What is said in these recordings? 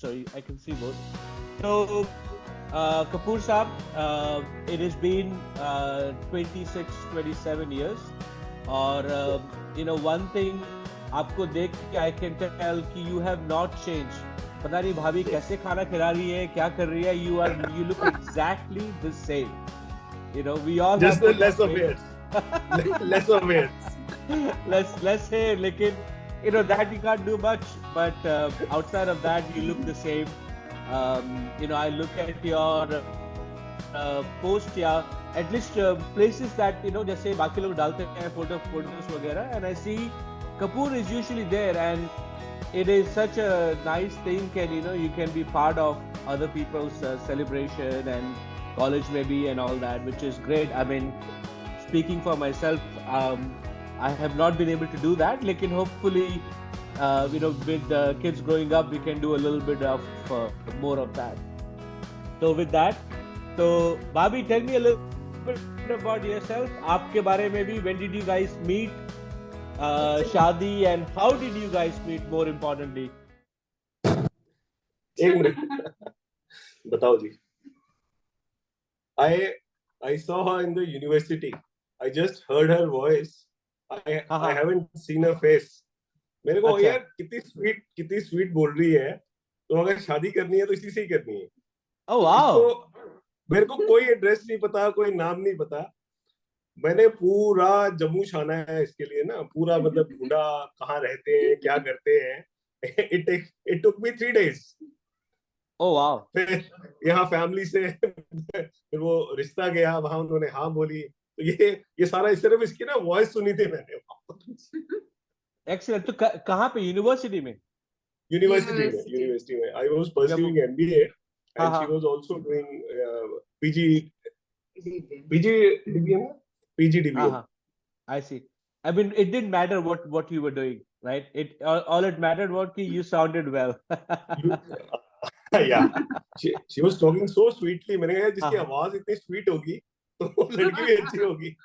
sorry, I can see both. So, Kapoor Saab, it has been 26, 27 years. और one thing आपको देख के I can tell कि you have not changed. पता नहीं भाभी कैसे खाना खिला रही है, क्या कर रही है. You look exactly the same. We all just have less of hairs. Less of hairs. less hair, लेकिन that you can't do much. But outside of that, you look the same. I look at your post या at least places that जैसे बाकी लोग डालते हैं photos वगैरह, and I see Kapoor is usually there, and it is such a nice thing. You can be part of other people's celebration and college maybe and all that, which is great. I mean, speaking for myself, I have not been able to do that. Lekin hopefully, with the kids growing up, we can do a little bit of more of that. So with that, so Bobby, tell me a little bit about yourself. आपके बारे में भी, when did you guys meet? Shadi, and how did you guys meet, more importantly? एक minute बताओ जी. I saw her in the university. I just heard her voice. I haven't seen her face. मेरे को यार कितनी sweet बोल रही है. तो अगर शादी करनी है तो इसी से ही करनी है. Oh wow. मेरे को कोई एड्रेस नहीं पता, कोई नाम नहीं पता. मैंने पूरा जम्मू छाना है इसके लिए ना, पूरा मतलब ढूंढा कहाँ रहते हैं, क्या करते हैं. It took me 3 days. Oh wow. फिर यहाँ फैमिली से फिर वो रिश्ता गया, वहां उन्होंने हाँ बोली. तो ये सारा सिर्फ इसकी ना वॉइस सुनी थी मैंने. Excellent. तो कहाँ पे? यूनिवर्सिटी में? यूनिवर्सिटी में. I was pursuing MBA and she was also doing PGDBM. I see. I mean, it didn't matter what you were doing, right? All it mattered was that you sounded well. Yeah, she was talking so sweetly. मैंने कहा जिसकी आवाज इतनी sweet होगी तो लड़की भी अच्छी होगी.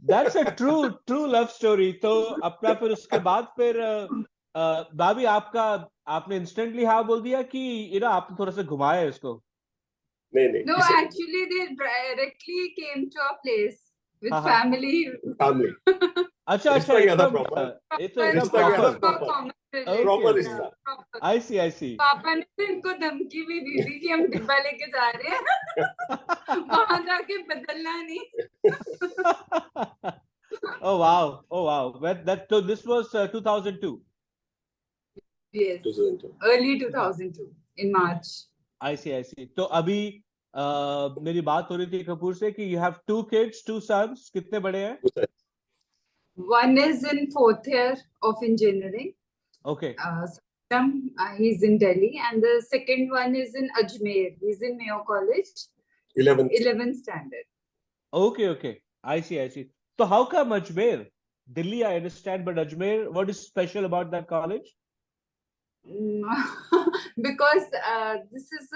That's a true love story. तो अपना फिर उसके बाद फिर भाभी आपने instantly हाँ बोल दिया कि आपने थोड़ा सा घुमाया इसको? नहीं. No, actually they directly came to our place with family. अच्छा प्रॉपर रिश्ता. I see. पापा ने तो इनको धमकी भी दी थी कि हम डिब्बा लेके जा रहे हैं. वहां जाके बदलना नहीं. Oh wow. So this was 2002. Yes. 2002. Early 2002 in March. I see. तो अभी मेरी बात हो रही थी कपूर से कि you have 2 kids, 2 sons. कितने बड़े हैं? One is in 4th year of engineering. Okay. He's in Delhi, and the second one is in Ajmer. He's in Mayo College. 11th standard. Okay. I see. So how come Ajmer? Delhi, I understand, but Ajmer, what is special about that college? Because this is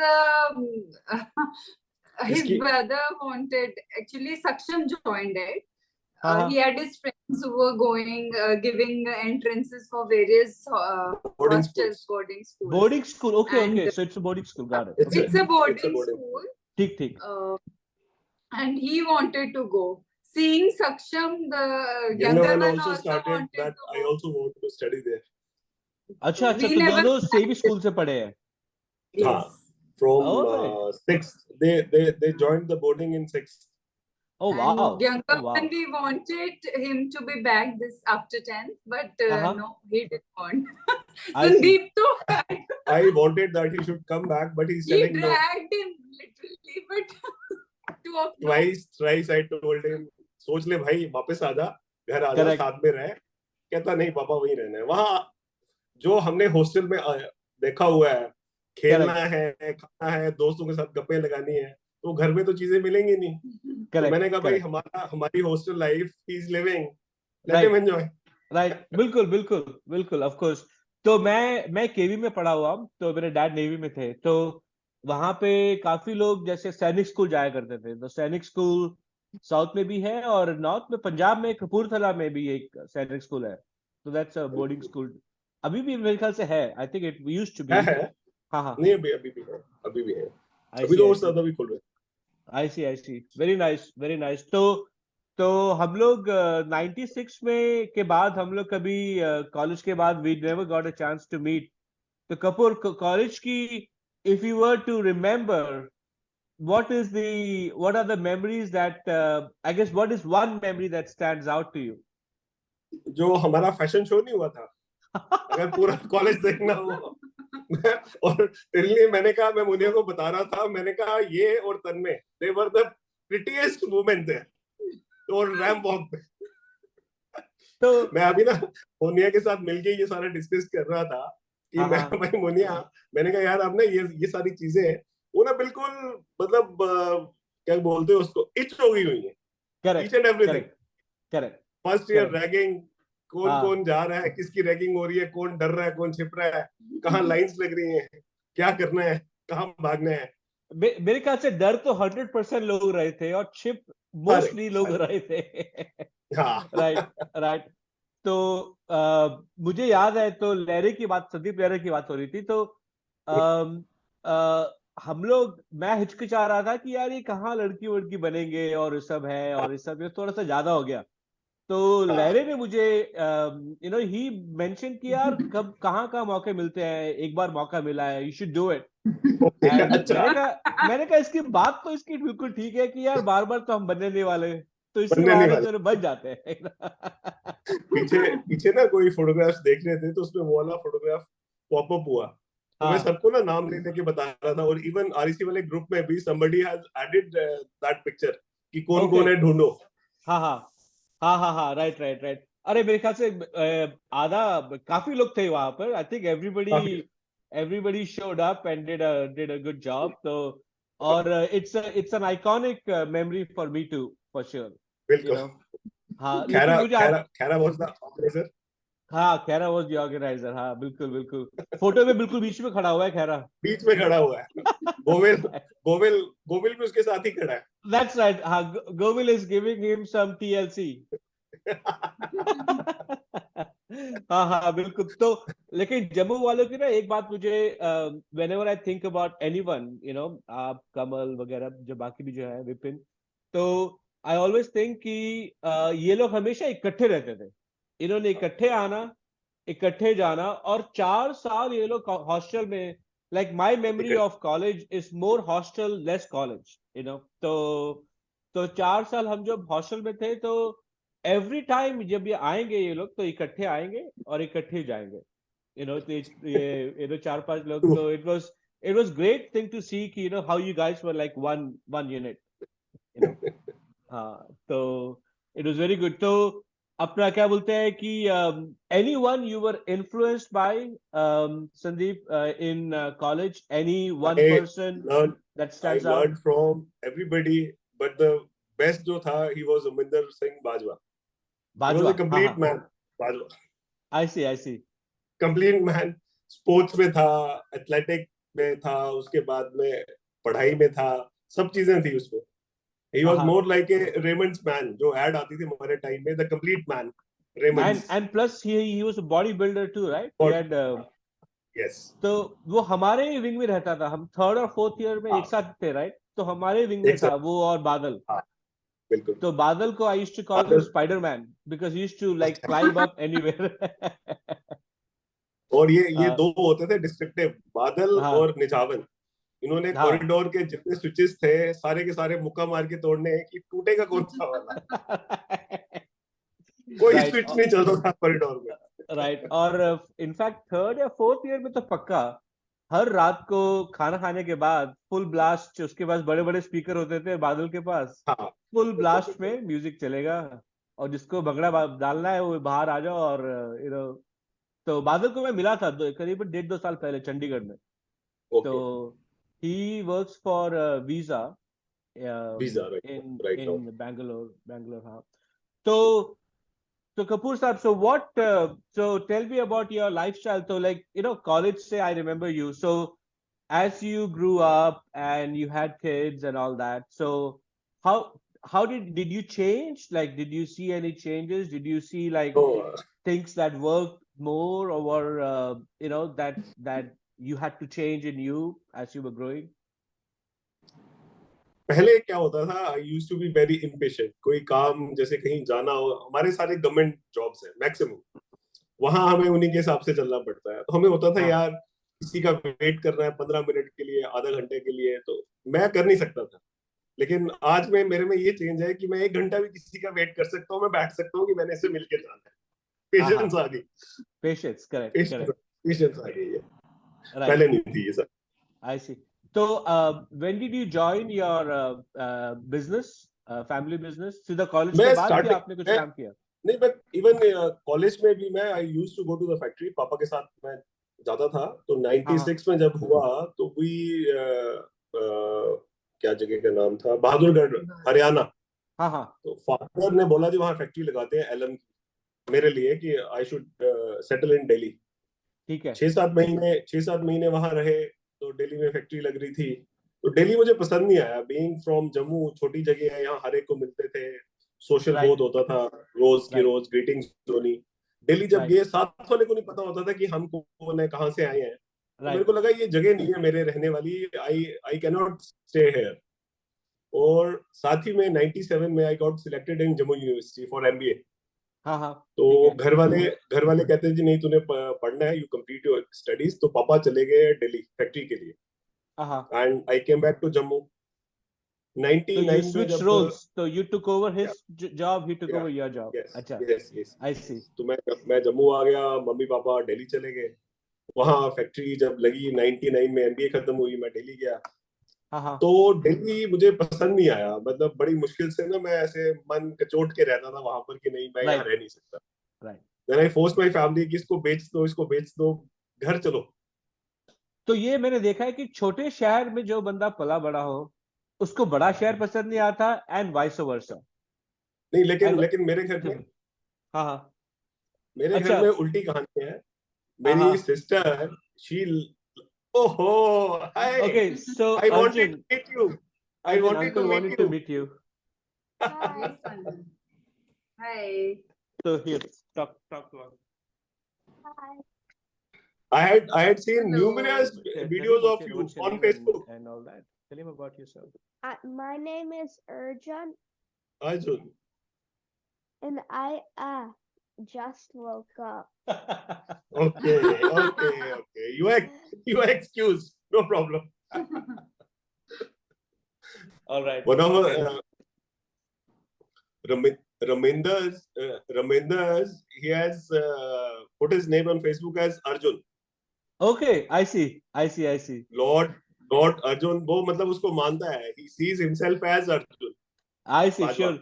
his brother wanted. Actually, Saksham joined it. He had his friends who were going, giving entrances for various boarding schools. Boarding school. Okay. So it's a boarding school. Got it. Okay. It's a boarding school. ठीक. And he wanted to go. Seeing Saksham, the younger one also started that. I also want to study there. अच्छा तो दोनों same school से पढ़े हैं? Yes. From 6th, they joined the boarding in 6th. Oh wow. And younger one, we wanted him to be back this after 10th, but no, he didn't want. Sandeep too. I wanted that he should come back, but he's telling no. He dragged him literally, but twice I told him, सोच ले भाई वापस आजा, घर आजा, साथ में रह. कहता नहीं पापा वहीं रहना है. वहाँ जो हमने हॉस्टल में देखा हुआ है, खेलना है, खाना है, दोस्तों के साथ गप्पे लगानी है, तो घर में तो चीजें मिलेंगी नहीं. तो मैंने कहा भाई हमारी hostel life he is living, let him enjoy. Right. बिल्कुल ऑफ कोर्स. तो मैं केवी में पढ़ा हुआ, तो मेरे डैड नेवी में थे, तो वहां पे काफी लोग जैसे सैनिक स्कूल जाया करते थे. तो सैनिक स्कूल साउथ में भी है और नॉर्थ में पंजाब में कपूरथला में भी एक सैनिक स्कूल है. तो दैट्स अ बोर्डिंग स्कूल. अभी भी मेरे ख्याल से है. I think it used to be. हाँ हाँ नहीं अभी अभी भी है, अभी भी है, I अभी see, तो I और see. ज्यादा भी खुल रहे I see, I see. Very nice, very nice. तो हम लोग 96 में के बाद हम लोग कभी कॉलेज के बाद we never got a chance to meet. तो कपूर कॉलेज की if you were to remember what are the memories that I guess what is one memory that stands out to you? हैं। जो हमारा फैशन शो नहीं हुआ था, अगर पूरा कॉलेज देखना हो, और तेरे लिए मैंने कहा, मैं मुनिया को बता रहा था, मैंने कहा ये और तन्मय दे वर द प्रिटीएस्ट वुमेन थे और रैंप वॉक पे। तो मैं अभी ना मुनिया के साथ मिलके ये सारा डिस्कस कर रहा था कि हाँ मैं हाँ भाई मुनिया, मैंने कहा यार अब ना ये सारी चीजें वो ना बिल्कुल मतलब क्या बोलते हैं उसको, इच हो गई हुई है, each correct and everything. Correct correct first year correct ragging, कौन हाँ कौन जा रहा है, किसकी रैगिंग हो रही है, कौन डर रहा है, कौन छिप रहा है, कहाँ लाइंस लग रही हैं, क्या करना है, कहाँ भागना है। मेरे ख्याल से डर तो 100% लोग रहे थे और छिप सारे मोस्टली लोग सारे रहे थे हाँ राइट राइट तो मुझे याद है तो लहरे की बात संदीप लहरे की बात हो रही थी तो अम, हम लोग मैं हिचकिचा रहा था कि यार ये कहाँ लड़की वड़की बनेंगे और ये सब है और ये सब ये थोड़ा सा ज्यादा हो गया तो हाँ लहरे ने मुझे ही मेंशन किया यार कब कहाँ कहाँ मौके मिलते हैं एक बार मौका मिला है you should do it okay and अच्छा, मैंने कहा इसकी बात तो इसकी बिल्कुल ठीक है कि यार बार बार तो हम बनने नहीं वाले तो इसी बनने नहीं बहाने वाले। तो बच जाते हैं पीछे पीछे ना कोई फोटोग्राफ्स देख रहे थे तो उसमें वो वाला फोटोग्राफ पॉपअप हुआ, तो मैं हाँ सबको ना नाम ले लेके बता रहा था, और इवन आरईसी वाले ग्रुप में भी somebody has added that picture कि कौन ओके कौन है ढूंढो। हाँ हाँ हाँ हाँ हाँ राइट राइट राइट अरे मेरे ख्याल से आधा काफी लोग थे वहां पर आई थिंक एवरीबडी काफी everybody showed up and did a good job तो और it's an iconic memory for me too for sure you बिल्कुल। know हाँ लेकिन खैरा मुझे खैरा आप खैरा was the organizer। हाँ खैरा वॉज द ऑर्गेनाइजर हाँ बिल्कुल बिल्कुल फोटो में बिल्कुल बीच में खड़ा हुआ है खैरा बीच में खड़ा हुआ है, गोविल गोविल गोविल भी उसके साथ ही खड़ा है। दैट्स राइट हाँ Govil is giving him some TLC हाँ हाँ बिल्कुल तो लेकिन जम्मू वालों की ना एक बात मुझे whenever I think about anyone आप कमल वगैरह जो बाकी भी जो है विपिन तो आई ऑलवेज थिंक कि ये लोग हमेशा इकट्ठे रहते थे इन्होंने इकट्ठे आना इकट्ठे जाना और 4 साल ये लोग हॉस्टल में like my memory of college is more hostel less college तो 4 साल हम जब हॉस्टल में थे तो एवरी टाइम जब ये आएंगे ये लोग तो इकट्ठे आएंगे और इकट्ठे जाएंगे तो ये 4-5 लोग तो it was great thing to see कि how you guys were like one unit you know हाँ तो इट वाज वेरी गुड तो अपना क्या बोलते हैं कि anyone you were influenced by Sandeep in college any one I person learned that I stands out learned from everybody, but the best जो था he was Uminder Singh Bajwa। He was Bajwa a हाँ complete हाँ man। Bajwa I see complete man, sports में था, athletic में था, उसके बाद में पढ़ाई में था, सब चीजें थी उसमें। ही हाँ वॉज हाँ more like a Raymond's man, जो एड आती थी हमारे टाइम में, the complete man Raymond's. and plus he was a bodybuilder too right he और had यस, तो वो हमारे विंग में रहता था हम 3rd और 4th ईयर में एक हाँ साथ थे राइट तो हमारे विंग में एक था साथ, वो और बादल हाँ बिल्कुल। तो बादल को I used to call him Badal, spiderman because he used to like climb up anywhere और ये हाँ दो होते थे डिस्ट्रक्टिव, बादल हाँ और निजावन। इन्होंने हाँ कॉरिडोर के जितने स्विचेस थे सारे के सारे मुक्का मार के तोड़ने हैं कि टूटेगा कौन सा वाला। कोई राइट स्विच नहीं चल रहा था कॉरिडोर में। राइट और इनफैक्ट 3rd या 4th ईयर में तो पक्का हर रात को खाना खाने के बाद फुल ब्लास्ट उसके पास बड़े बड़े स्पीकर होते थे बादल के पास हाँ फुल ब्लास्ट में म्यूजिक चलेगा और जिसको भंगड़ा डालना है वो बाहर आ जाओ और तो बादल को मैं मिला था करीबन 1.5-2 साल पहले चंडीगढ़ में तो okay. He works for visa visa in right now. In Bangalore हाँ तो Kapoor Saab, so so tell me about your lifestyle. So like, college say I remember you. So as you grew up and you had kids and all that, so how did you change? Like, did you see any changes? Did you see like तो things that worked more or that you had to change in you as you were growing? पहले क्या होता था, I used to be very impatient. कोई काम जैसे कहीं जाना हो, हमारे सारे गवर्नमेंट जॉब्स हैं मैक्सिमम, वहां हमें उन्हीं के हिसाब से चलना पड़ता है. तो हमें होता था हाँ. यार किसी का वेट करना है 15 मिनट के लिए, आधा घंटे के लिए, तो मैं कर नहीं सकता था. लेकिन आज में मेरे में ये चेंज है कि मैं 1 घंटा भी किसी का वेट कर सकता हूँ, मैं बैठ सकता हूँ कि मैंने इससे मिलके जाना है. पेशेंस आ गई. Patience, correct, correct. पेशेंस आ गई है, Right. पहले नहीं थी ये सब. I see. So, when did you join your business, family business? सीधा कॉलेज मैं के बाद भी स्टार्टिंग आपने कुछ मैं काम किया? नहीं, बट इवन कॉलेज में भी मैं I used to go to the factory. पापा के साथ मैं जाता था. तो हाँ हाँ 96 में जब हुआ तो वी क्या जगह का नाम था, बहादुरगढ़, हरियाणा. हाँ हाँ. तो फादर ने बोला जी वहाँ फैक्ट्री लगाते हैं एलन मेरे लिए, कि I should settle in Delhi. ठीक है. 6-7 महीने वहां रहे. तो दिल्ली में फैक्ट्री लग रही थी. तो दिल्ली मुझे पसंद नहीं आया. बीइंग फ्रॉम जम्मू, छोटी जगह है, यहाँ हर एक को मिलते थे, सोशल Right, बहुत होता था, रोज की right, रोज ग्रीटिंग्स होनी. दिल्ली जब right, गए, साथ वाले को नहीं पता होता था कि हम कौन है, कहाँ से आए हैं. तो मेरे right. को लगा ये जगह नहीं है मेरे रहने वाली. I I can not stay here. और साथ ही में 97 में I got selected in Jammu university for MBA. हाँ हाँ. तो ठीक है. घर वाले कहते हैं जी नहीं, तूने पढ़ना है, यू कंप्लीट योर स्टडीज. तो पापा चले गए दिल्ली फैक्ट्री के लिए. हाँ हाँ. And I came back to Jammu So you 99 में switched जब. roles. So you took over his job, he took over your job. Yes अच्छा. Yes yes. I see. तो मैं जम्मू आ गया, मम्मी पापा दिल्ली चले गए. वहां फैक्ट्री जब लगी 99 में, एमबीए खत्म हुई, मैं दिल्ली गया. हाँ हाँ. तो दिल्ली मुझे पसंद नहीं आया. मतलब बड़ी मुश्किल से ना, मैं ऐसे मन कचोट के रहता था वहां पर कि नहीं, मैं यहाँ Right, रह नहीं सकता. right. Then I force my family कि इसको बेच दो, इसको बेच दो, घर चलो. तो ये मैंने देखा है कि छोटे शहर में जो बंदा पला बड़ा हो, उसको बड़ा शहर पसंद नहीं आता, एंड वाइस वर्सा. नहीं, लेकिन एंड लेकिन हाँ हाँ. मेरे घर अच्छा. में उल्टी कहानी है. हाँ मेरी हाँ. सिस्टर, शी, ओहो, hi, Okay, so I wanted Arjun, to meet you. I Arjun, wanted to uncle meet wanted to you. meet you. Hi, Sanjay. Hi. So here, talk to us. Hi. I had seen Hello. numerous Tell him videos of you what's your on name Facebook. and all that. Tell him about yourself. My name is Arjun, Arjun. and I just woke up. Okay, okay. You are excused. No problem. All right. One of Raminder's, he has put his name on Facebook as Arjun. Okay, I see. Lord Arjun, वो मतलब उसको मानता है. He sees himself as Arjun. I see, sure.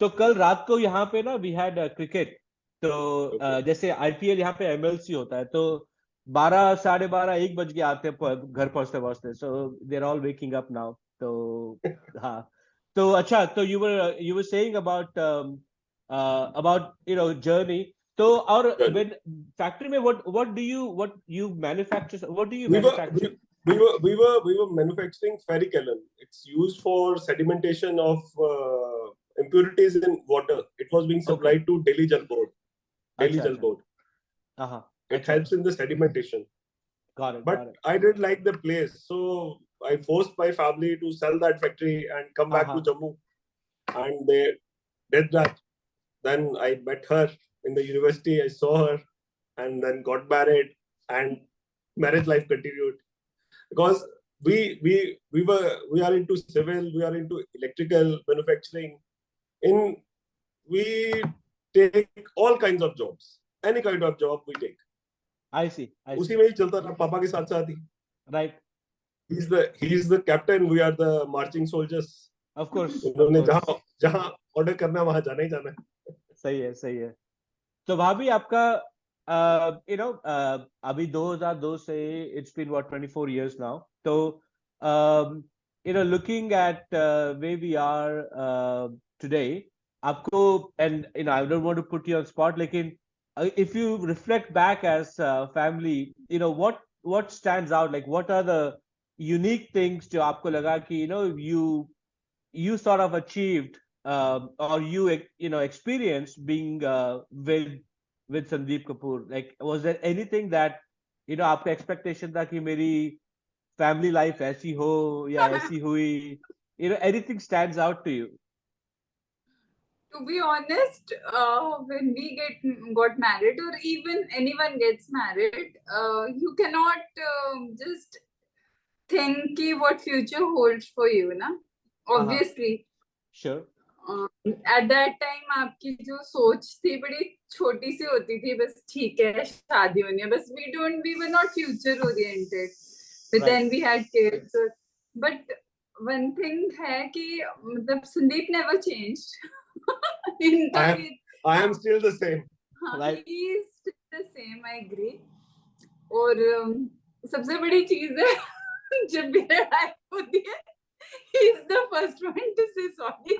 तो कल रात को यहाँ पे ना we had क्रिकेट. तो जैसे आईपीएल यहाँ पे एमएलसी होता है, तो 12, 12:30, 1 बज के आते हैं घर पहुंचते. So they're all waking up now. तो हाँ. तो अच्छा, तो you were saying about journey. तो और when factory में what do you manufacture? What do you manufacture? We were manufacturing ferric-alum. It's used for sedimentation of impurities in water. It was being supplied to Delhi Jal Board. It helps in the sedimentation. Got it. But I didn't like the place, so I forced my family to sell that factory and come back to Jammu. And they did that. Then I met her in the university. I saw her, and then got married, and marriage life continued. Because we are into civil, we are into electrical manufacturing. We take all kinds of jobs. Any kind of job we take. I see. उसी में ही चलता था पापा के साथ साथ ही. Right. He's the captain. We are the marching soldiers. Of course. उन्होंने जहाँ ऑर्डर करना है वहाँ जाना ही जाना है. सही है. तो भाभी आपका अभी 2002 से it's been what 24 years now. So looking at where we are today, आपको, and I don't want to put you on spot, लेकिन if you reflect back as family, what stands out, like what are the unique things जो आपको लगा कि you sort of achieved or you experienced being with Sandeep Kapoor? Like, was there anything that आपका expectation था कि मेरी family life ऐसी हो या ऐसी हुई, anything stands out to you? To be honest, when we got married, or even anyone gets married, you cannot just think ki what future holds for you, na? Obviously. Sure. At that time आपकी जो सोच थी बड़ी छोटी सी होती थी, बस ठीक है शादी होनी है, बस we were not future oriented, but then we had kids. But one thing है कि मतलब Sandeep never changed. I am still the same. Right. He is still the same, I agree. और सबसे बड़ी चीज है जब भी लड़ाई होती है, he is the first one to say sorry.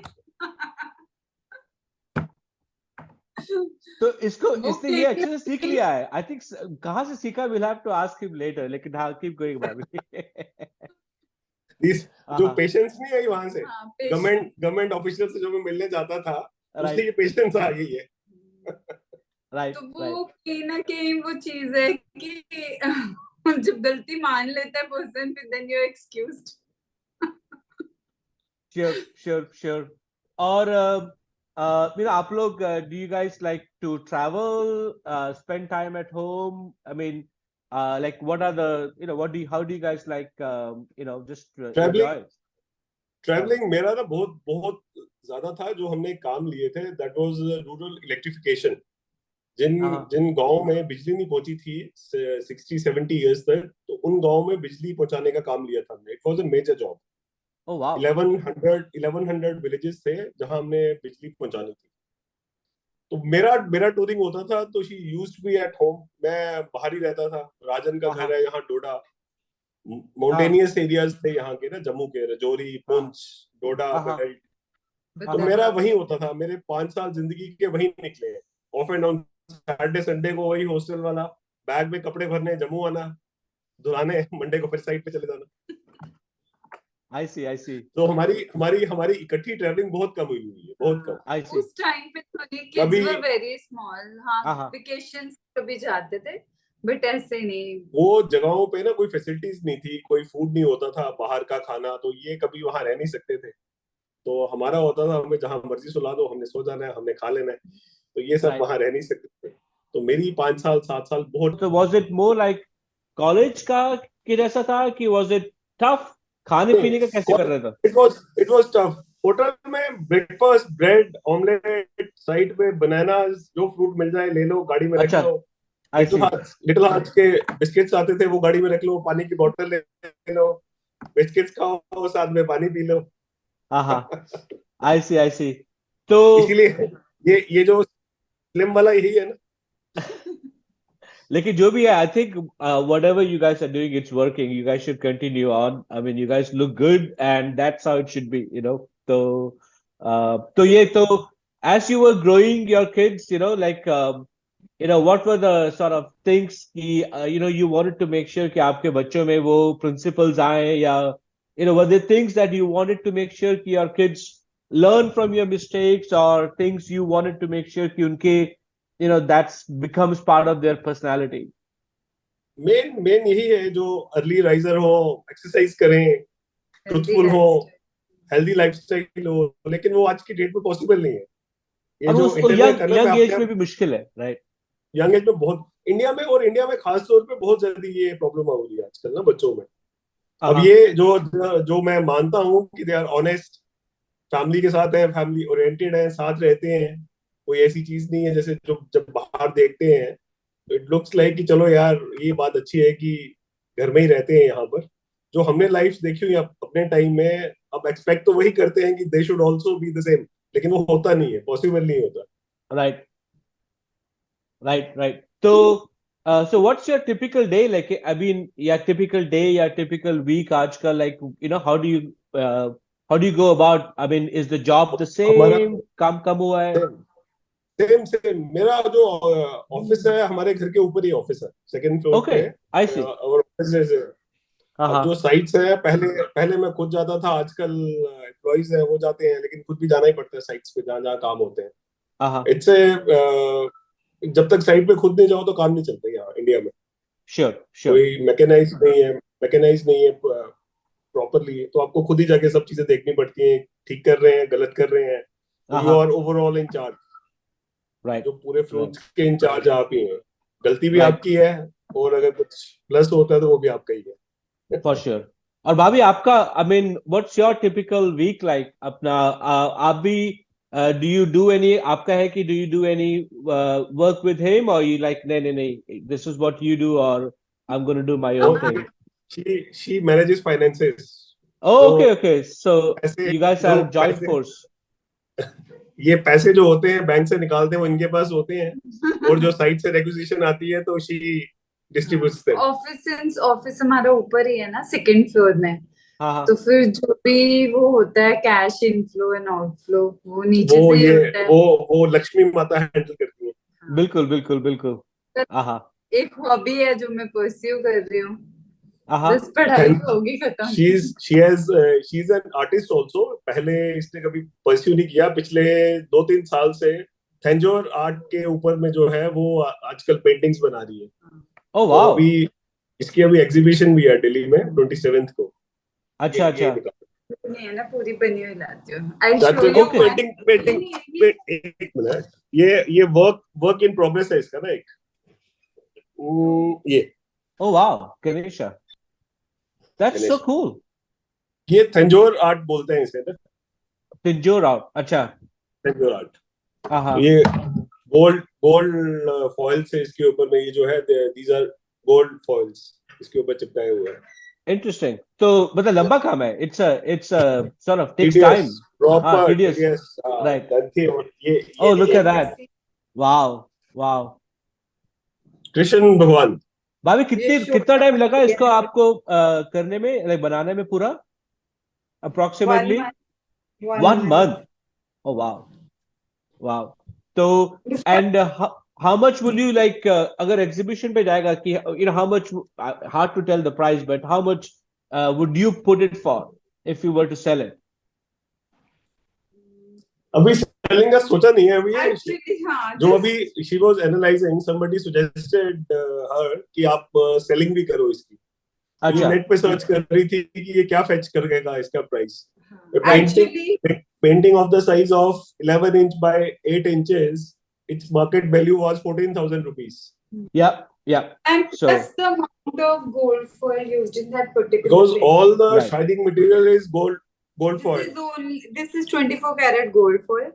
तो इसने ये अच्छे से सीख लिया है, आई थिंक। कहाँ से सीखा, will have to ask him later, लेकिन हाँ, कीप गोइंग भाभी। जो पेशेंस नहीं आई वहां से, गवर्नमेंट ऑफिशियल से जो मैं मिलने जाता था, उससे ये पेशेंस आ गई है। राइट। तो वो कहीं ना कहीं वो चीज है कि जब गलती मान लेता है पर्सन, फिर देन यू एक्सक्यूज्ड। श्योर। और आप लोग, do you guys like to travel, spend time at home? I mean, like what are the, how do you guys like, just enjoy? Travelling मेरा ना बहुत बहुत ज्यादा था। जो हमने काम लिए थे, दैट वाज रूरल इलेक्ट्रिफिकेशन। जिन गांव में बिजली नहीं पहुंची थी 60-70 इयर्स तक, तो उन गांव में बिजली पहुंचाने का काम लिया था हमने। It was a major job. Oh wow. 1100 villages थे जहां हमने बिजली पहुंचानी थी। तो मेरा टूरिंग होता था, तो she used to be at home. मैं बाहर ही रहता था। राजन का घर है यहाँ डोडा, माउंटेनियस एरियाज थे यहाँ के ना, जम्मू के, रजौरी, पुंछ, डोडा बेल्ट। तो मेरा वही होता था। मेरे 5 साल जिंदगी के वही निकले। Of and on Saturday Sunday को वही हॉस्टल वाला, बैग में कपड़े भरने, जम्मू आना, धुलाने, मंडे को फिर साइड पे चले जाना। I see. तो हमारी इकट्ठी ट्रैवलिंग बहुत कम हुई है, बहुत कम। उस टाइम पे तो किड्स वर वेरी स्मॉल। हाँ, वेकेशंस कभी जाते थे, बट ऐसे नहीं। वो जगहों पे ना कोई फैसिलिटीज नहीं थी, कोई फूड नहीं होता था, बाहर का खाना, तो ये कभी वहां रह नहीं सकते थे। तो हमारा होता था, हमें जहां मर्जी सुला दो, हमने सो जाना है, हमने खा लेना है। तो ये सब वहां रह नहीं सकते थे। तो मेरी 5 साल 7 साल बहुत। तो was it more like college का कि जैसा था, कि वाज इट टफ? खाने पीने का कैसे कर रहे थे? It was tough. होटल में ब्रेकफास्ट, ब्रेड ऑमलेट, साइड पे बनानास, जो फ्रूट मिल जाए ले लो, गाड़ी में रख लो। लिटिल हार्ट्स के बिस्किट्स आते थे, वो गाड़ी में रख लो। पानी की बोतल ले लो, बिस्किट्स खाओ, साथ में पानी पी लो। आई सी। तो इसीलिए ये जो स्लिम वाला यही है ना। लेकिन जो भी है, I think whatever you guys are doing, it's working. You guys should continue on. I mean, you guys look good, and that's how it should be, So as you were growing your kids, like what were the sort of things कि you wanted to make sure कि आपके बच्चों में वो principles आए, या were there things that you wanted to make sure कि your kids learn from your mistakes, or things you wanted to make sure कि उनके that becomes part of their personality? Main यही है, जो अर्ली राइजर हो, exercise करें, truthful हो, healthy lifestyle हो। लेकिन वो आज की डेट में पॉसिबल नहीं है। ये जो यंग एज में भी मुश्किल है, राइट? यंग एज में बहुत, इंडिया में खास तौर पे बहुत जल्दी ये प्रॉब्लम हो रही है आजकल ना बच्चों में। अब ये जो मैं मानता हूँ कि दे आर ऑनेस्ट, फैमिली के साथ है, फैमिली ओरिएंटेड है, साथ रहते हैं, कोई ऐसी चीज नहीं है जैसे जो जब बाहर देखते हैं इट लुक्स लाइक कि चलो यार ये बात अच्छी है कि घर में ही रहते हैं यहाँ पर। जो हमने लाइफ देखी हुई अपने टाइम में, अब एक्सपेक्ट तो वही करते हैं कि they should also be the same, लेकिन वो होता नहीं है, पॉसिबल नहीं होता। राइट। तो so what's your typical day like? I mean, your typical day, your typical week आजकल, like how do you go about? I mean, is the job the same? काम कब हुआ है? सेम। मेरा जो ऑफिस है, हमारे घर के ऊपर ही ऑफिस है, सेकंड फ्लोर पे। आई सी। और ऑफिस है। अब जो साइट्स है, पहले मैं खुद जाता था, आजकल एम्प्लॉइज है वो जाते हैं, लेकिन खुद भी जाना ही पड़ता है साइट्स पे, जहाँ काम होते हैं। जब तक साइट पे खुद नहीं जाओ तो काम नहीं चलता यहाँ इंडिया में। श्योर श्योर कोई मैकेनाइज नहीं है प्रॉपरली, तो आपको खुद ही जाके सब चीजें देखनी पड़ती हैं, ठीक कर रहे हैं, गलत कर रहे हैं। You are overall in charge, right जो पूरे फ्रूट्स के इंचार्ज आप ही हैं। गलती भी Right. आपकी है, और अगर कुछ प्लस होता है तो वो भी आपका ही है। For sure. और भाभी आपका I mean what's your typical week like अपना आप भी डू यू डू एनी आपका है कि do you do any work with him और यू लाइक नहीं नहीं नहीं this is what you do और I am gonna do my own thing? She manages finances. Okay okay so पैसे you guys जो आर जॉइंट पैसे force. ये पैसे जो होते हैं बैंक से निकालते हैं वो इनके पास होते हैं, और जो साइड से रेक्विजिशन आती है तो शी डिस्ट्रीब्यूट्स देम। ऑफिस हमारा ऊपर ही है ना, सेकंड फ्लोर में। हाँ हाँ तो फिर जो भी वो होता है कैश इनफ्लो एंड आउटफ्लो, वो नीचे वो से ही ये होता है। वो लक्ष्मी माता हैंडल करती है। बिल्कुल बिल्कुल बिल्कुल। हाँ एक हॉबी है जो मैं परस्यू कर रही हूँ, हाँ बस पढ़ाई होगी खत्म। She is an artist also. पहले इसने कभी परस्यू नहीं किया, पिछले 2-3 साल से थेंजोर आर्ट के ऊपर में जो है वो आजकल पेंटिंग्स बना रही है। ओ तो वाओ अभी इसकी अभी एग्जीबिशन भी है दिल्ली में 27th को। अच्छा ये अच्छा नहीं है ना, पूरी बनी हुई लाती हूँ। I'll चाहते show हो you Okay. पेंटिंग एक मिनट, ये वर्क इन प्रोग्रेस है इसका ना एक। ये oh wow Ganesha that's so cool. ये थेंजोर आर्ट बोलते हैं इसे ना, तिंजोर आउट अच्छा थेंजोर आर्ट। हाँ तो हाँ ये गोल्ड फॉइल से इसके ऊपर में ये जो है, दीज आर गोल्ड फॉइल्स इसके ऊपर चिपकाए हुए हैं। इंटरेस्टिंग। तो मतलब लंबा काम है, it's a sort of takes time. Tedious, हाँ प्रॉपर टीडियस टीडीएस राइट। ग्रंथि। और ओह ये लुक ये at that wow wow. Krishna भगवान। भाभी ये show कितना टाइम लगा इसको है। आपको करने में लाइक बनाने में पूरा 1 approximately? month, 1 1 month? month. Oh wow wow. तो and how much will you like अगर एग्जीबिशन पे जाएगा कि how much hard to tell the price but how much would you put it for if you were to sell it? अभी selling का सोचा नहीं है अभी। Actually, हाँ, जो अभी she was analysing, somebody suggested her कि आप सेलिंग भी करो इसकी। अच्छा नेट पे सर्च कर रही थी कि ये क्या फेच करेगा इसका price. actually, painting of the size of 11 inch by 8 inches, its market value was 14,000 rupees. yeah and so plus the amount of gold foil used in that particular Because painting. all the Right. shining material is gold foil. This is 24 karat gold foil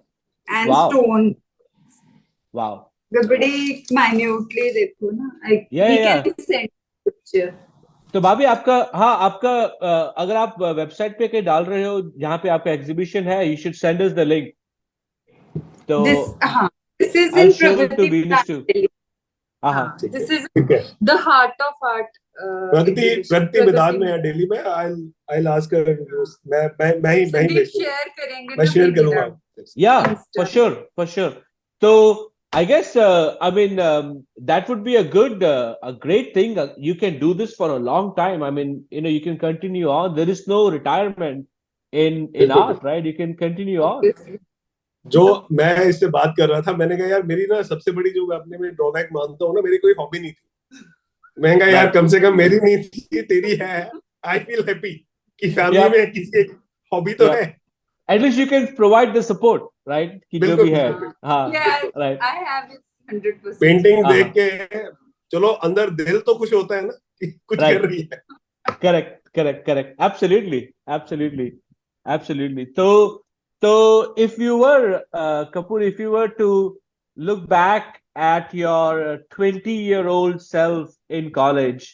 and Wow. stone. wow बड़ी minutely देखो ना, like Yeah, he yeah. can send picture. तो भाभी आपका हाँ आपका अगर आप वेबसाइट पे कहीं डाल रहे हो जहाँ पे आपका एग्जीबिशन है you should send us the link. तो This is I'll in share it to Pragati Venus too. Delhi. हाँ This is ठीक है। the heart of art. Pragati Maidan में है दिल्ली में। I'll ask her. मैं ही शेयर करेंगे मैं ना शेयर वीडियो। करूंगा। Yeah, Insta. for sure. So I guess I mean that would be a great thing. You can do this for a long time. I mean, you can continue on. There is no retirement in art, right? You can continue on. जो मैं इससे बात कर रहा था, मैंने कहा यार मेरी ना सबसे बड़ी जो मैं अपने में ड्रॉबैक मानता हूँ ना, मेरी कोई हॉबी नहीं थी। मैं कहा यार कम से कम मेरी नहीं थी, तेरी है। आई फील हैप्पी कि फैमिली में किसी एक हॉबी तो है। At least you can provide the support, right? कि जो भी है हाँ right. I have it 100%. Painting देख के चलो अंदर दिल तो खुश होता है ना कि कुछ Right. कर रही है। Correct. Absolutely. So if you were Kapoor, if you were to look back at your 20-year-old self in college,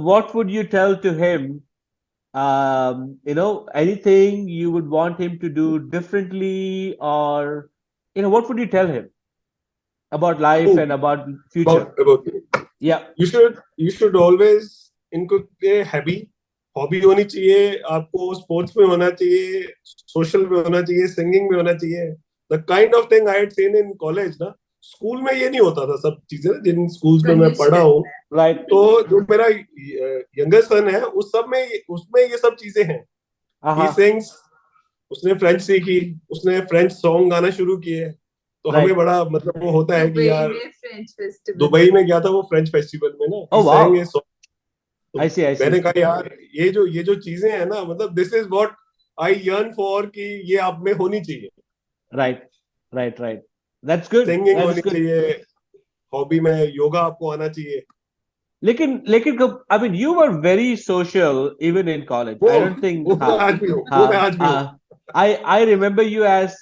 what would you tell to him? Anything you would want him to do differently, or what would you tell him about life and about future? About Yeah. You should always इनको ये hobby होनी चाहिए आपको। Sports में होना चाहिए, social में होना चाहिए, सिंगिंग में होना चाहिए। The kind of thing I had seen in college ना, स्कूल में ये नहीं होता था सब चीजें जिन स्कूल्स में मैं पढ़ा हूँ। राइट। तो जो मेरा यंगर सन है उस सब में उसमें ये सब चीजें हैं। He sings, उसने फ्रेंच सीखी, उसने फ्रेंच सॉन्ग गाना शुरू किए, तो Right. हमें बड़ा मतलब वो होता है कि दुबई यार, में फ्रेंच फेस्टिवल, दुबई में गया था वो फ्रेंच फेस्टिवल में ना, Oh इस wow. ये सॉन्ग, तो I see. मैंने कहा यार ये जो चीजें हैं ना, मतलब this is what I yearn for, कि ये आप में होनी चाहिए। Right. Right. That's good. Singing That is होनी good. चाहिए, हॉबी में योगा आपको आना चाहिए। लेकिन I mean, you were very social even in college. वो I don't think. वो मैं आज भी हूँ, वो मैं आज भी हूँ। I remember you as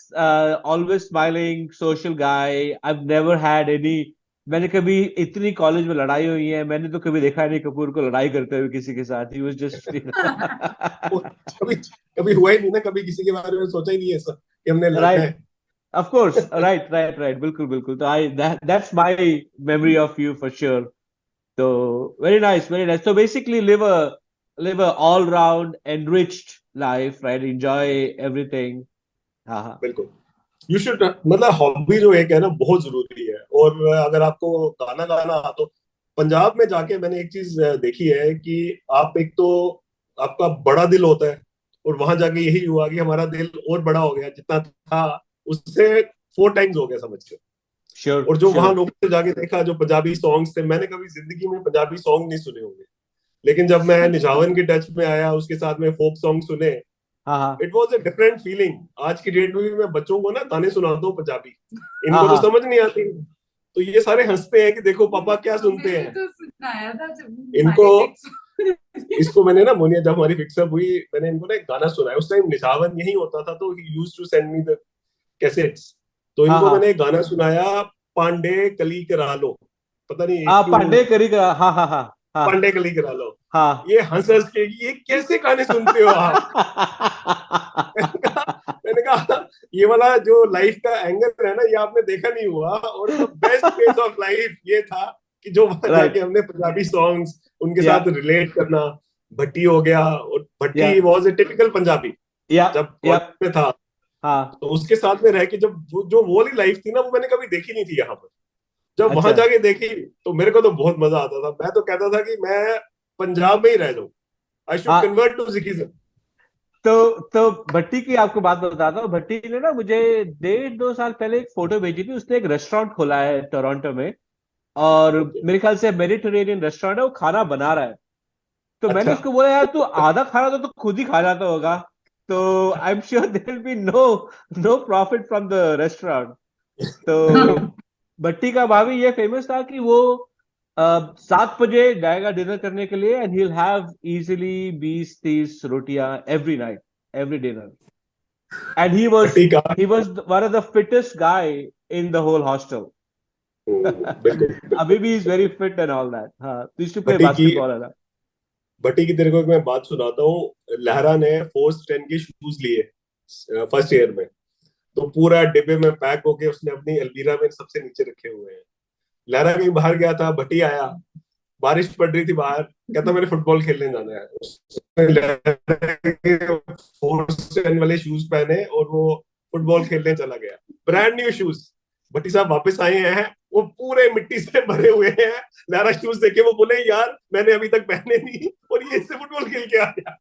always smiling, social guy. I've never had any. मैंने कभी इतनी कॉलेज में लड़ाई हुई है, मैंने तो कभी देखा नहीं कपूर को लड़ाई करते हुए किसी के साथ। He was just वो कभी कभी हुआ ही नहीं ना, कभी किसी के बारे में सोचा ही नहीं है ऐसा कि हमने लड़ना right. है। Of course, right. बिल्कुल। तो that's my memory of you for sure. So very nice. So basically, live a all round enriched life, right? Enjoy everything. हाँ। बिल्कुल, यू शुड, मतलब हॉबी जो एक है ना बहुत जरूरी है। और अगर आपको गाना गाना तो पंजाब में जाके मैंने एक चीज देखी है कि आप एक तो आपका बड़ा दिल होता है, और वहां जाके यही हुआ कि हमारा दिल और बड़ा हो गया, जितना था उससे 4 टाइम्स हो गया समझ के। Sure. और जो वहां लोगों से जाके देखा, जो पंजाबी सॉन्ग्स थे, मैंने कभी जिंदगी में पंजाबी सॉन्ग नहीं सुने होंगे, लेकिन जब मैं निझावन के टच में आया, उसके साथ में फोक सॉन्ग सुने, हाँ। It was a different feeling. आज की डेट में भी मैं बच्चों को ना गाने सुनाता हूँ पंजाबी, इनको तो हाँ। समझ नहीं आती, तो ये सारे हंसते हैं कि देखो पापा क्या सुनते हैं। तो सुनाया था जब इनको हमारे इसको मैंने ना, मोनिया जब हमारी फिक्सअप हुई, मैंने इनको ना एक गाना सुनाया, उस टाइम निझावन यही होता था, तो he used to send me the cassettes. तो इनको मैंने एक गाना सुनाया, पांडे कली करा लो, पता नहीं क्यों, पांडे करी का। हाँ। पांडे कली करा लो। हाँ। ये हंस हंस के, ये कैसे गाने सुनते हो आप? मैंने कहा ये वाला जो लाइफ का एंगल है ना, ये आपने देखा नहीं हुआ, और the best phase of life ये था कि जो वहां जाके Right. हमने पंजाबी सॉन्ग्स उनके Yeah. साथ रिलेट करना। भट्टी हो गया, और भट्टी Yeah. Was a typical Punjabi Yeah. जब Yeah. कॉलेज में था, हाँ। तो उसके साथ में रह के जब जो वो वाली लाइफ थी ना, वो मैंने कभी देखी नहीं थी यहाँ पर। जब वहां अच्छा। जाके देखी तो मेरे को तो बहुत मजा आता था। मैं तो कहता था कि मैं पंजाब में ही रह जाऊं, आई शुड हाँ। Convert to Sikhism. तो भट्टी की आपको बात बताता हूँ। भट्टी ने ना मुझे 1.5-2 साल पहले एक फोटो भेजी थी। उसने एक रेस्टोरेंट खोला है टोरंटो में, और ओके, मेरे ख्याल से मेडिटेरेनियन रेस्टोरेंट है, वो खाना बना रहा है। तो मैंने अच्छा, उसको बोला यार तू आधा खाना तो खुद ही खा जाता होगा, तो I am sure there will be no no profit from the restaurant. तो भट्टी का भाभी ये फेमस था कि वो 7 बजे जाएगा डिनर करने के लिए, and he will have easily 20-30 रोटियां every night, every dinner. And ठीक है। he was one of the fittest guy in the whole hostel. बिल्कुल अभी बिल्कुल। भी is very fit and all that. हाँ, used to play भट्टी की basketball है ना। भट्टी की तेरे को एक मैं बात सुनाता हूँ। लहरा ने फोर्स 10 के शूज लिए फर्स्ट ईयर में, तो पूरा डिब्बे में पैक होके उसने अपनी अलमीरा में सबसे नीचे रखे हुए हैं। लहरा कहीं बाहर गया था, भट्टी आया, बारिश पड़ रही थी बाहर, कहता मेरे फुटबॉल खेलने जाना है। उसने लहरा के फोर्स 10 वाले शूज पहने और वो फुटबॉल खेलने चला गया, ब्रांड न्यू शूज। भट्टी साहब वापस आए हैं, वो पूरे मिट्टी से भरे हुए हैं। लहरा शूज देखे, वो बोले यार मैंने अभी तक पहने नहीं, और ये इससे फुटबॉल खेल के आ गया।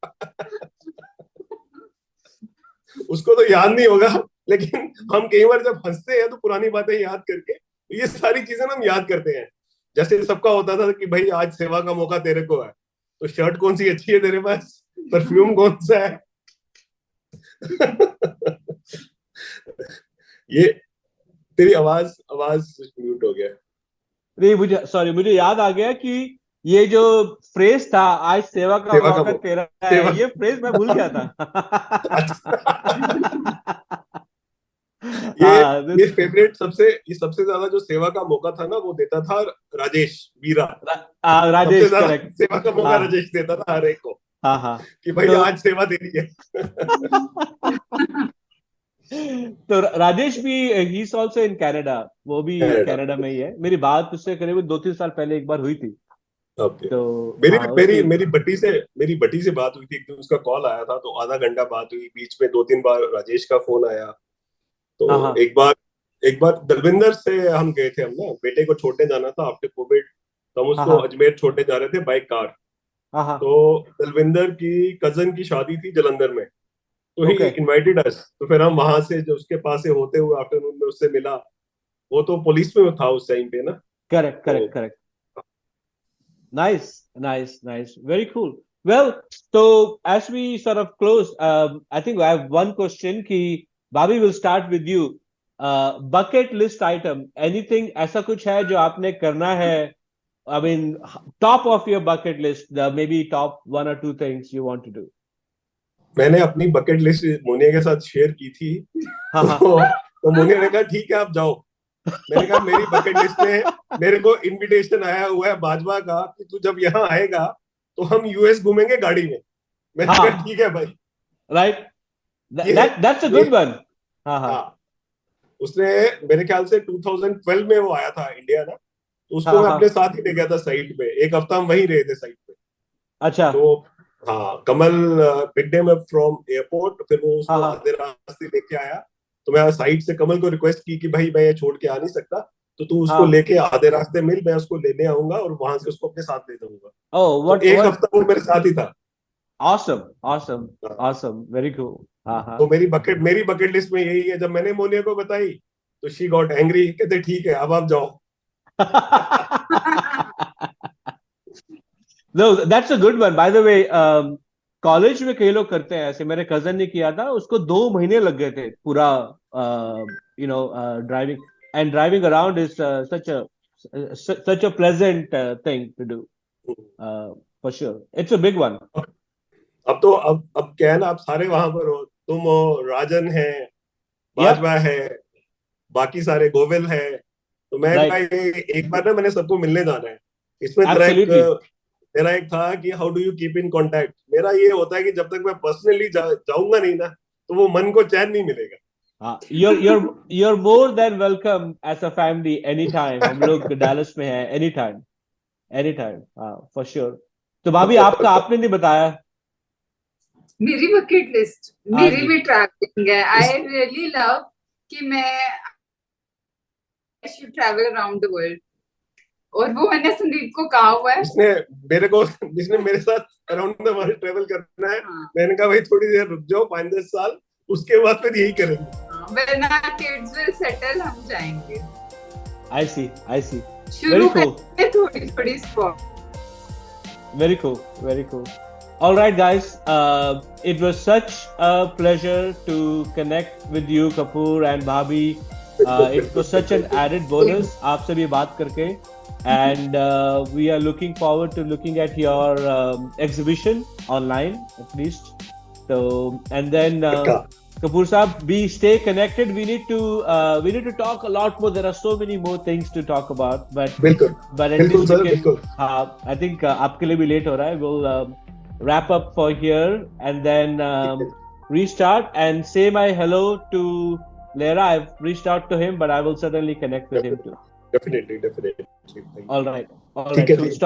उसको तो याद नहीं होगा, लेकिन हम कई बार जब हंसते हैं तो पुरानी बातें याद करके, ये सारी चीजें ना हम याद करते हैं। जैसे सबका होता था कि भाई आज सेवा का मौका तेरे को है, तो शर्ट कौन सी अच्छी है तेरे पास, परफ्यूम कौन सा है। ये तेरी आवाज आवाज म्यूट हो गया। नहीं, मुझे याद आ गया कि ये जो फ्रेज था, आज सेवा का सेवा का मौका मौका, तेरा सेवा, है, ये फ्रेज मैं भूल गया था। अच्छा। ये हाँ, ये फेवरेट, ये सबसे ज्यादा जो सेवा का मौका था ना, वो देता था राजेश वीरा। सबसे राजेश, ज्यादा करेक्ट। सेवा का मौका हाँ राजेश देता था हर एक को, हाँ। कि भाई तो आज सेवा देनी है। तो राजेश भी he is also in Canada. वो भी कनाडा। कनाडा में ही है। मेरी बात उससे करीब 2-3 साल पहले एक बार हुई थी। ओके। तो मेरी हाँ, मेरी उसकी। मेरी बटी से बात हुई थी एक दिन, उसका कॉल आया था, तो आधा घंटा बात हुई, बीच में 2-3 बार राजेश का फोन आया। हाँ तो हाँ एक बार दलविंदर से हम गए थे, हम ना बेटे को छोड़ने जाना था आफ्टर कोविड, तो हम हाँ उसको हाँ अजमेर छोड़ने जा रहे थे बाय कार। हाँ हाँ। तो दलविंदर की कजन की शादी थी जलंधर में, तो ही ओके। इनवाइटेड अस। तो फिर हम वहां से जो उसके पास से होते हुए आफ्टरनून में उससे मिला, वो तो पुलिस में था उस टाइम पे ना। Correct. Nice. Very cool. Well, so as we sort of close, I think I have one question. Ki Bobby, will start with you. Bucket list item. Anything ऐसा कुछ है जो आपने करना है? I mean, top of your bucket list. Maybe top 1 or 2 things you want to do. मैंने अपनी bucket list Moniya के साथ शेयर की थी। तो मोनिया ने कहा ठीक है आप जाओ। मैंने कहा मेरी बकेट लिस्ट में मेरे को इनविटेशन आया हुआ है बाजवा का कि तू जब यहाँ आएगा तो हम यूएस घूमेंगे गाड़ी में। मैंने कहा ठीक है भाई। Right, that's a good one. हाँ। उसने मेरे ख्याल से 2012 में वो आया था इंडिया ना, तो उसको मैं अपने साथ ही ले गया था साइट पे। एक हफ्ता हम वहीं रहे थे साइट पे। अच्छा। तो हाँ, Kamal picked him up from airport, फिर वो उसको आधे रास्ते लेके आया। तो मैं साइट से कमल को रिक्वेस्ट की कि भाई मैं ये छोड़ के आ नहीं सकता, तो तू उसको लेके आधे रास्ते मिल, मैं उसको लेने आऊंगा और वहां से उसको अपने साथ ले जाऊंगा। तो एक हफ्ता वो मेरे साथ ही था। Awesome. Very cool. तो मेरी बकेट लिस्ट में यही है। जब मैंने मोनिया को बताई तो शी गॉट एंग्री, कहते ठीक है अब आप जाओ। No, that's a good one. By the way, college में कई लोग करते हैं ऐसे। मेरे कजन ने किया था, उसको 2 महीने लग गए थे पूरा driving around is such a pleasant thing to do. For sure, it's a big one. अब तो अब क्या है ना, आप सारे वहां पर हो, तुम हो, राजन है, बाजवा है, बाकी सारे गोविल है। तो मैं एक बार ना मैंने सबको मिलने जाना है। इसमें तेरा एक था कि how do you keep in contact. मेरा ये होता है कि जब तक मैं पर्सनली जाऊंगा नहीं ना तो वो मन को चैन नहीं मिलेगा। You're more than welcome as a family anytime. हम लोग डैलस में हैं anytime. For sure. तो भाभी आपने नहीं बताया। मेरी बकेट लिस्ट मेरी भी ट्रैवलिंग है। आई रियली लव कि मैं should travel around the world, और वो मैंने संदीप को कहा हुआ है। जिसने मेरे साथ अराउंड द वर्ल्ड ट्रैवल करना है। मैंने कहा भाई थोड़ी देर रुक जाओ, 5-10 साल, उसके बाद फिर यही करेंगे। When our kids will settle, हम जाएंगे। I see. शुरू करते थोड़ी spot. Very cool. All right, guys. It was such a pleasure to connect with you, Kapoor and Bhabhi. It was such an added bonus आपसे भी बात करके, and we are looking forward to looking at your exhibition online at least. So, and then Kapoor Saab, stay connected. We need to talk a lot more. There are so many more things to talk about, but बिल्कुल। I think आपके लिए भी late हो रहा है. We'll wrap up for here and then restart and say my hello to Lera. I've reached out to him, but I will certainly connect with him too. Definitely. All right. ठीक है। So stop.